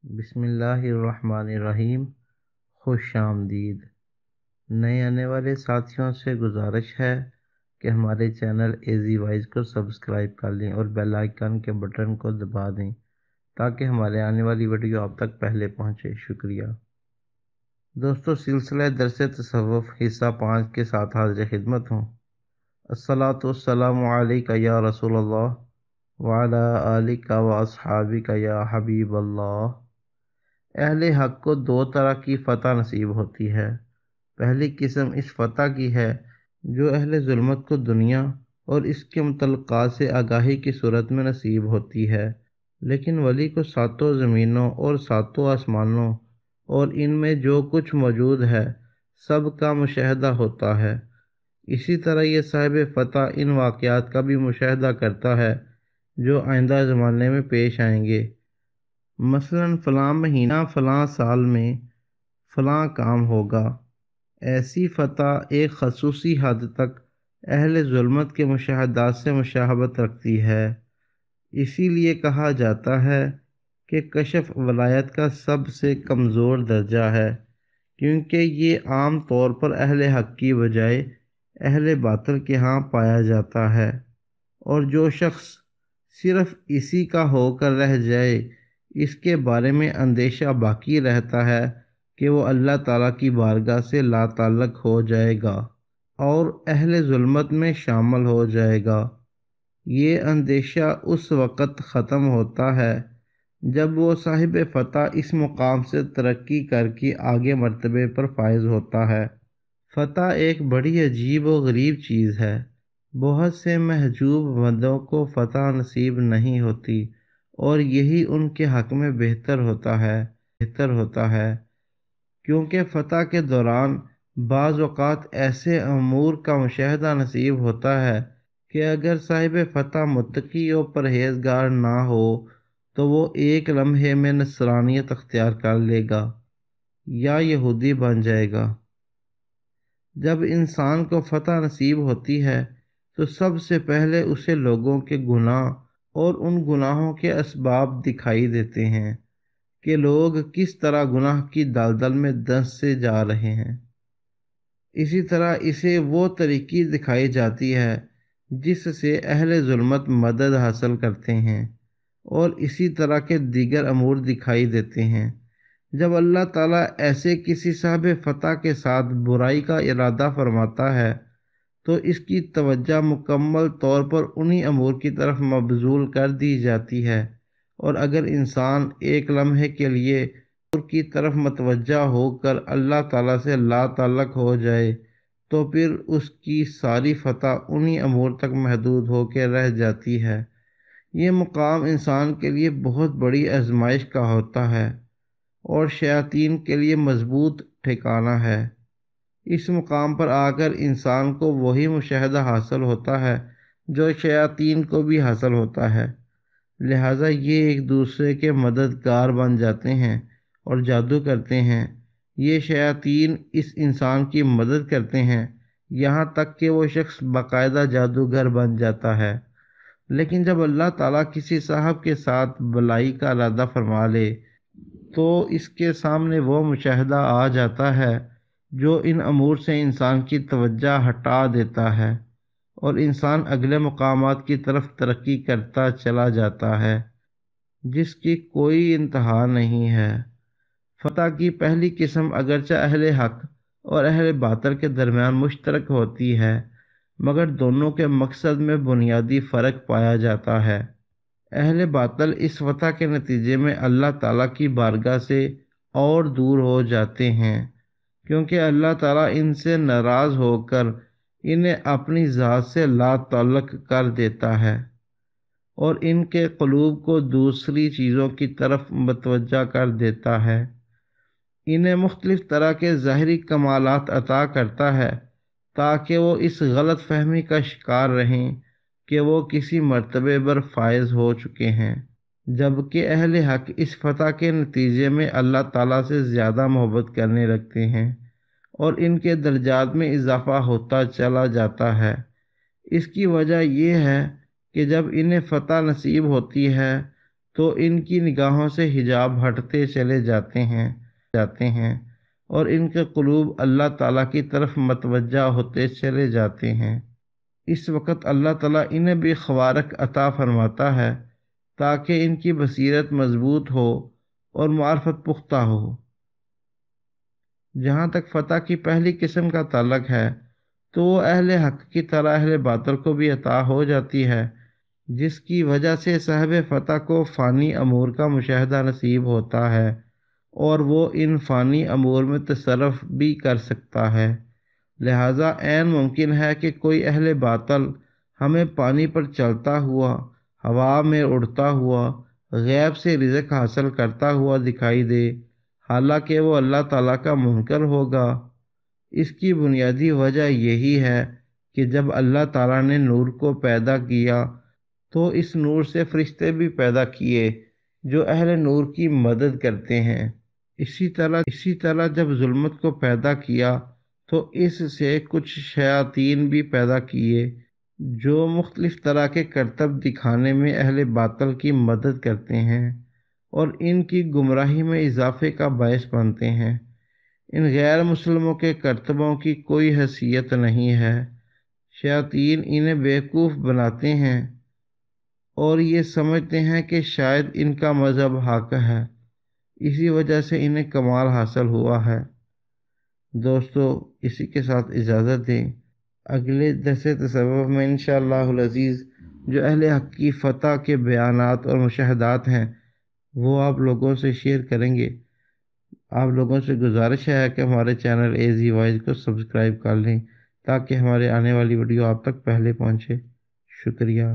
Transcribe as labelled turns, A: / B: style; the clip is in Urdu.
A: بسم اللہ الرحمن الرحیم۔ خوش آمدید۔ نئے آنے والے ساتھیوں سے گزارش ہے کہ ہمارے چینل ایزی وائز کو سبسکرائب کر لیں اور بیل آئیکن کے بٹن کو دبا دیں تاکہ ہمارے آنے والی ویڈیو آپ تک پہلے پہنچے۔ شکریہ دوستو، سلسلہ درس تصوف حصہ 5 کے ساتھ حاضر خدمت ہوں۔ الصلاۃ والسلام علیک یا رسول اللہ وعلی آلک و اصحابک یا حبیب اللہ۔ اہل حق کو 2 طرح کی فتح نصیب ہوتی ہے۔ پہلی قسم اس فتح کی ہے جو اہل ظلمت کو دنیا اور اس کے متعلقات سے آگاہی کی صورت میں نصیب ہوتی ہے، لیکن ولی کو 7 زمینوں اور 7 آسمانوں اور ان میں جو کچھ موجود ہے سب کا مشاہدہ ہوتا ہے۔ اسی طرح یہ صاحب فتح ان واقعات کا بھی مشاہدہ کرتا ہے جو آئندہ زمانے میں پیش آئیں گے، مثلا فلاں مہینہ فلاں سال میں فلاں کام ہوگا۔ ایسی فتح ایک خصوصی حد تک اہل ظلمت کے مشاہدات سے مشابہت رکھتی ہے۔ اسی لیے کہا جاتا ہے کہ کشف ولایت کا سب سے کمزور درجہ ہے، کیونکہ یہ عام طور پر اہل حق کی بجائے اہل باطل کے ہاں پایا جاتا ہے، اور جو شخص صرف اسی کا ہو کر رہ جائے اس کے بارے میں اندیشہ باقی رہتا ہے کہ وہ اللہ تعالیٰ کی بارگاہ سے لا تعلق ہو جائے گا اور اہل ظلمت میں شامل ہو جائے گا۔ یہ اندیشہ اس وقت ختم ہوتا ہے جب وہ صاحب فتح اس مقام سے ترقی کر کے آگے مرتبے پر فائز ہوتا ہے۔ فتح ایک بڑی عجیب و غریب چیز ہے۔ بہت سے محجوب بندوں کو فتح نصیب نہیں ہوتی اور یہی ان کے حق میں بہتر ہوتا ہے، کیونکہ فتح کے دوران بعض اوقات ایسے امور کا مشاہدہ نصیب ہوتا ہے کہ اگر صاحب فتح متقی و پرہیزگار نہ ہو تو وہ ایک لمحے میں نصرانیت اختیار کر لے گا یا یہودی بن جائے گا۔ جب انسان کو فتح نصیب ہوتی ہے تو سب سے پہلے اسے لوگوں کے گناہ اور ان گناہوں کے اسباب دکھائی دیتے ہیں کہ لوگ کس طرح گناہ کی دلدل میں دھنس سے جا رہے ہیں۔ اسی طرح اسے وہ طریقی دکھائی جاتی ہے جس سے اہل ظلمت مدد حاصل کرتے ہیں، اور اسی طرح کے دیگر امور دکھائی دیتے ہیں۔ جب اللہ تعالیٰ ایسے کسی صاحب فتح کے ساتھ برائی کا ارادہ فرماتا ہے تو اس کی توجہ مکمل طور پر انہی امور کی طرف مبذول کر دی جاتی ہے، اور اگر انسان ایک لمحے کے لیے امور کی طرف متوجہ ہو کر اللہ تعالیٰ سے لا تعلق ہو جائے تو پھر اس کی ساری فتح انہی امور تک محدود ہو کے رہ جاتی ہے۔ یہ مقام انسان کے لیے بہت بڑی آزمائش کا ہوتا ہے اور شیاطین کے لیے مضبوط ٹھکانہ ہے۔ اس مقام پر آ کر انسان کو وہی مشاہدہ حاصل ہوتا ہے جو شیاطین کو بھی حاصل ہوتا ہے، لہٰذا یہ ایک دوسرے کے مددگار بن جاتے ہیں اور جادو کرتے ہیں۔ یہ شیاطین اس انسان کی مدد کرتے ہیں یہاں تک کہ وہ شخص باقاعدہ جادوگر بن جاتا ہے۔ لیکن جب اللہ تعالیٰ کسی صاحب کے ساتھ بلائی کا ارادہ فرما لے تو اس کے سامنے وہ مشاہدہ آ جاتا ہے جو ان امور سے انسان کی توجہ ہٹا دیتا ہے، اور انسان اگلے مقامات کی طرف ترقی کرتا چلا جاتا ہے جس کی کوئی انتہا نہیں ہے۔ فتح کی پہلی قسم اگرچہ اہل حق اور اہل باطل کے درمیان مشترک ہوتی ہے، مگر دونوں کے مقصد میں بنیادی فرق پایا جاتا ہے۔ اہل باطل اس فتح کے نتیجے میں اللہ تعالیٰ کی بارگاہ سے اور دور ہو جاتے ہیں، کیونکہ اللہ تعالیٰ ان سے ناراض ہو کر انہیں اپنی ذات سے لا تعلق کر دیتا ہے اور ان کے قلوب کو دوسری چیزوں کی طرف متوجہ کر دیتا ہے۔ انہیں مختلف طرح کے ظاہری کمالات عطا کرتا ہے تاکہ وہ اس غلط فہمی کا شکار رہیں کہ وہ کسی مرتبے پر فائز ہو چکے ہیں، جبکہ اہل حق اس فتح کے نتیجے میں اللہ تعالیٰ سے زیادہ محبت کرنے لگتے ہیں اور ان کے درجات میں اضافہ ہوتا چلا جاتا ہے۔ اس کی وجہ یہ ہے کہ جب انہیں فتح نصیب ہوتی ہے تو ان کی نگاہوں سے حجاب ہٹتے چلے جاتے ہیں اور ان کے قلوب اللہ تعالیٰ کی طرف متوجہ ہوتے چلے جاتے ہیں۔ اس وقت اللہ تعالیٰ انہیں بھی خوارق عطا فرماتا ہے تاکہ ان کی بصیرت مضبوط ہو اور معرفت پختہ ہو۔ جہاں تک فتح کی پہلی قسم کا تعلق ہے تو وہ اہل حق کی طرح اہل باطل کو بھی عطا ہو جاتی ہے، جس کی وجہ سے صاحب فتح کو فانی امور کا مشاہدہ نصیب ہوتا ہے اور وہ ان فانی امور میں تصرف بھی کر سکتا ہے۔ لہذا عین ممکن ہے کہ کوئی اہل باطل ہمیں پانی پر چلتا ہوا، ہوا میں اڑتا ہوا، غیب سے رزق حاصل کرتا ہوا دکھائی دے، حالانکہ وہ اللہ تعالیٰ کا منکر ہوگا۔ اس کی بنیادی وجہ یہی ہے کہ جب اللہ تعالیٰ نے نور کو پیدا کیا تو اس نور سے فرشتے بھی پیدا کیے جو اہل نور کی مدد کرتے ہیں۔ اسی طرح جب ظلمت کو پیدا کیا تو اس سے کچھ شیاطین بھی پیدا کیے جو مختلف طرح کے کرتب دکھانے میں اہل باطل کی مدد کرتے ہیں اور ان کی گمراہی میں اضافے کا باعث بنتے ہیں۔ ان غیر مسلموں کے کرتبوں کی کوئی حیثیت نہیں ہے۔ شیاطین انہیں بیوقوف بناتے ہیں اور یہ سمجھتے ہیں کہ شاید ان کا مذہب حق ہے، اسی وجہ سے انہیں کمال حاصل ہوا ہے۔ دوستو، اسی کے ساتھ اجازت دیں، اگلے درس تصوف میں انشاءاللہ العزیز جو اہل حق کی فتح کے بیانات اور مشاہدات ہیں وہ آپ لوگوں سے شیئر کریں گے۔ آپ لوگوں سے گزارش ہے کہ ہمارے چینل ایزی وائز کو سبسکرائب کر لیں تاکہ ہمارے آنے والی ویڈیو آپ تک پہلے پہنچے۔ شکریہ۔